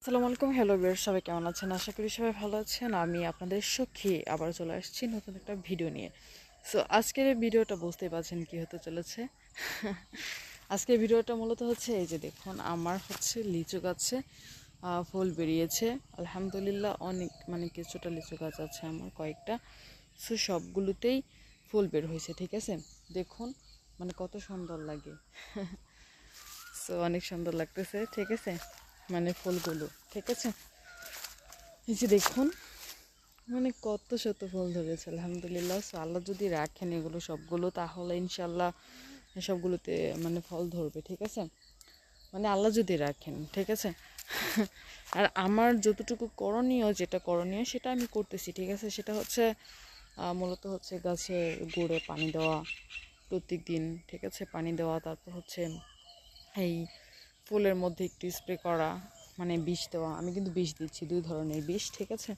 আসসালামু আলাইকুম, hello viewers, সবাই কেমন আছেন? আশা করি সবাই ভালো আছেন। আমি আপনাদের সখী আবার চলে আসছি নতুন একটা ভিডিও নিয়ে। সো আজকের এই ভিডিওটা বুঝতেই পারছেন কি হতে চলেছে। আজকের ভিডিওটা মূলত হচ্ছে এই যে দেখুন, আমার হচ্ছে লিচু গাছে ফুল বেরিয়েছে আলহামদুলিল্লাহ। অনেক মানে কিছুটা লিচু গাছ আছে আমার কয়েকটা। সো সবগুলোতেই ফুল বের হয়েছে, ঠিক আছে। দেখুন মানে কত সুন্দর লাগে। সো অনেক সুন্দর লাগতেছে, ঠিক আছে, মানে ফুলগুলো, ঠিক আছে। এই যে দেখুন মানে কত শত ফুল ধরেছে আলহামদুলিল্লাহ। সো আল্লাহ যদি রাখেন এগুলো সবগুলো, তাহলে ইনশাল্লাহ সবগুলোতে মানে ফল ধরবে, ঠিক আছে। মানে আল্লাহ যদি রাখেন, ঠিক আছে। আর আমার যতটুকু করণীয়, যেটা করণীয় সেটা আমি করতেছি, ঠিক আছে। সেটা হচ্ছে মূলত হচ্ছে গাছে গোড়ে পানি দেওয়া প্রত্যেক দিন, ঠিক আছে, পানি দেওয়া। তারপর হচ্ছে এই ফুলের মধ্যে একটু স্প্রে করা, মানে বিষ দেওয়া। আমি কিন্তু বিষ দিচ্ছি, 2 ধরনের বিষ, ঠিক আছে।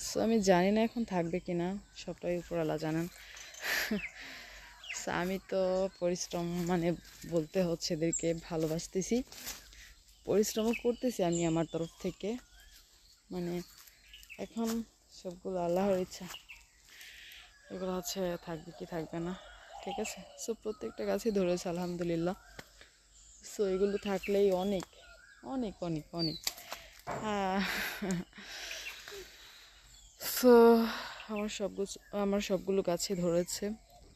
সো আমি জানি না এখন থাকবে কি না, সবটাই উপরওয়ালা জানেন। সো আমি তো পরিশ্রম মানে বলতে হচ্ছে এদেরকে ভালোবাসতেছি, পরিশ্রমও করতেছি আমি আমার তরফ থেকে। মানে এখন সবগুলো আল্লাহর ইচ্ছা, এগুলো হচ্ছে থাকবে কি থাকবে না, ঠিক আছে। সো প্রত্যেকটা গাছই ধরেছে আলহামদুলিল্লাহ। সো এগুলো থাকলেই অনেক অনেক অনেক অনেক। সো আমার সবগুলো গাছে ধরেছে।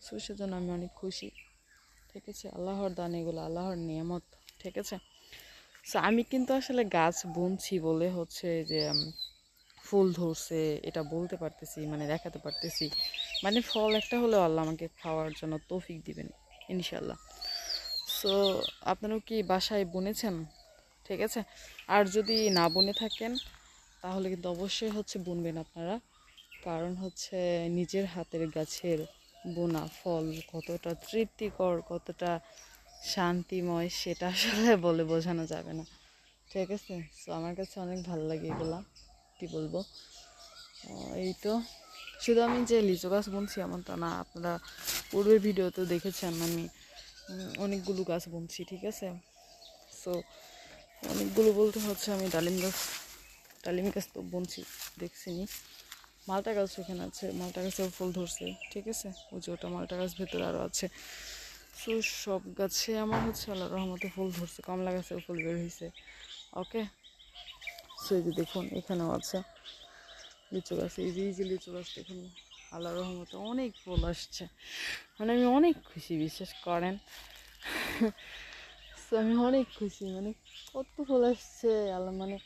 সো সেজন্য আমি অনেক খুশি, ঠিক আছে। আল্লাহর দান, এগুলো আল্লাহর নিয়ামত, ঠিক আছে। সো আমি কিন্তু আসলে গাছ বুনছি বলে হচ্ছে যে ফুল ধরছে এটা বলতে পারতেছি, মানে দেখাতে পারতেছি। মানে ফল একটা হলেও আল্লাহ আমাকে খাওয়ার জন্য তৌফিক দিবেন ইনশাল্লাহ। সো আপনারাও কি বাসায় বুনেছেন, ঠিক আছে। আর যদি না বুনে থাকেন তাহলে কিন্তু অবশ্যই হচ্ছে বুনবেন আপনারা। কারণ হচ্ছে নিজের হাতের গাছের বোনা ফল কতটা তৃপ্তিকর, কতটা শান্তিময়, সেটা আসলে বলে বোঝানো যাবে না, ঠিক আছে। সো আমার কাছে অনেক ভালো লাগে এগুলা, কী বলবো। এই তো, শুধু আমি যে লিচু গাছ বুনছি এমনটা না, আপনারা পূর্বের ভিডিওতে দেখেছেন আমি অনেকগুলো গাছ বুনছি, ঠিক আছে। সো অনেকগুলো বলতে হচ্ছে আমি ডালিম গাছ তো বুনছি, দেখছিনি। মালটা গাছ ওখানে আছে, মালটা গাছেও ফুল ধরছে, ঠিক আছে। ওই যে ওটা মালটা গাছ, ভেতরে আরও আছে। সো সব গাছে আমার হচ্ছে আল্লাহর রহমতে ফুল ধরছে, কমলা গাছেও ফুল বের হয়েছে, ওকে। সো এই যে দেখুন এখানেও আছে লিচু গাছ, এই যে লিচু গাছ দেখুন, আল্লাহর রহমতে অনেক ফুল আসছে। মানে আমি অনেক খুশি, বিশ্বাস করেন। সো আমি অনেক খুশি, মানে কত ফুল আসছে আল্লাহ, মানে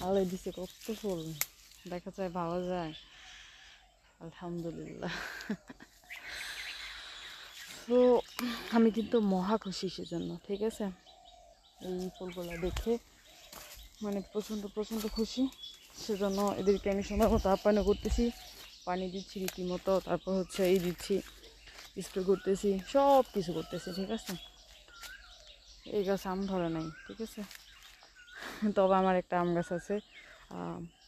আল্লাহ দিছে কত ফুল, দেখা যায় ভাবা যায়, আলহামদুলিল্লাহ। তো আমি কিন্তু মহা খুশি সেজন্য, ঠিক আছে। এই ফুলগুলো দেখে মানে প্রচণ্ড প্রচণ্ড খুশি। সেজন্য এদেরকে আমি সময় মতো আপ্যায়ন করতেছি, পানি দিচ্ছি রীতিমতো, তারপর হচ্ছে এই দিচ্ছি, স্প্রে করতেছি, সব কিছু করতেছি, ঠিক আছে। এই গাছ আম ধরে নাই, ঠিক আছে। তবে আমার একটা আম গাছ আছে,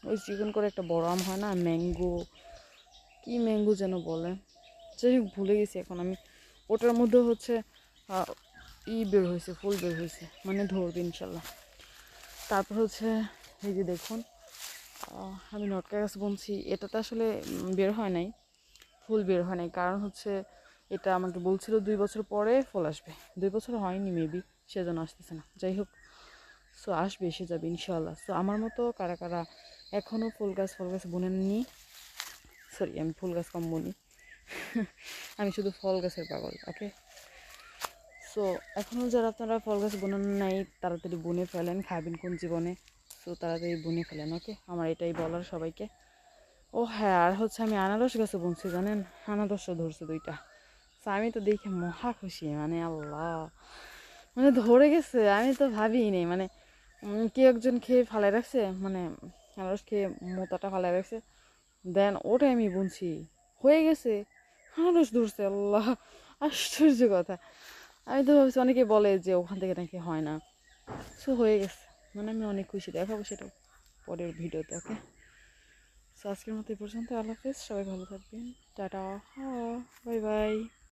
ওই চিকন করে একটা বড় আম হয় না, ম্যাঙ্গো, কি ম্যাঙ্গো যেন বলে, যাই হোক ভুলে গেছি এখন আমি। ওটার মধ্যে হচ্ছে বের হয়েছে, ফুল বের হয়েছে, মানে ধরবে ইনশাল্লাহ। তারপর হচ্ছে এই যে দেখুন, আমি নটকা গাছ বুনছি, এটাতে আসলে বের হয় নাই, ফুল বের হয় নাই। কারণ হচ্ছে এটা আমাকে বলছিল 2 বছর পরে ফুল আসবে, 2 বছর হয়নি মেবি, সেজন্য আসতেছে না। যাই হোক, সো আসবে, এসে যাবে ইনশাল্লাহ। সো আমার মতো কারা কারা এখনও ফল গাছ বুনেননি, সরি আমি ফুল গাছ কম বুনি, আমি শুধু ফল গাছের পাগল, ওকে। সো এখনও যারা আপনারা ফল গাছ বোনান নাই, তাড়াতাড়ি বুনে ফেলেন, খাবেন কোন জীবনে। সো তাড়াতাড়ি বুনে ফেলেন, ওকে, আমার এটাই বলার সবাইকে। ও হ্যাঁ, আর হচ্ছে আমি আনারস গাছে বুনছি, জানেন, আনারসও ধরছে 2টা। সো আমি তো দেখে মহা খুশি, মানে আল্লাহ, মানে ধরে গেছে, আমি তো ভাবিই নেই। মানে কেউ একজন খেয়ে ফালাই রাখছে, মানে আনারস খেয়ে মোতাটা ফালাই রাখছে, দেন ওটাই আমি বুনছি, হয়ে গেছে, আনারস ধরছে, আল্লাহ, আশ্চর্য কথা। আমি তো ভাবছি, অনেকে বলে যে ওখান থেকে নাকি হয় না, সো হয়ে গেছে, মানে আমি অনেক খুশি। দেখাবো সেটা পরের ভিডিওতে, ওকে। সো আজকের মতো এই পর্যন্ত, আল্লাহ হাফেজ, সবাই ভালো থাকবেন, টাটা, বাই বাই।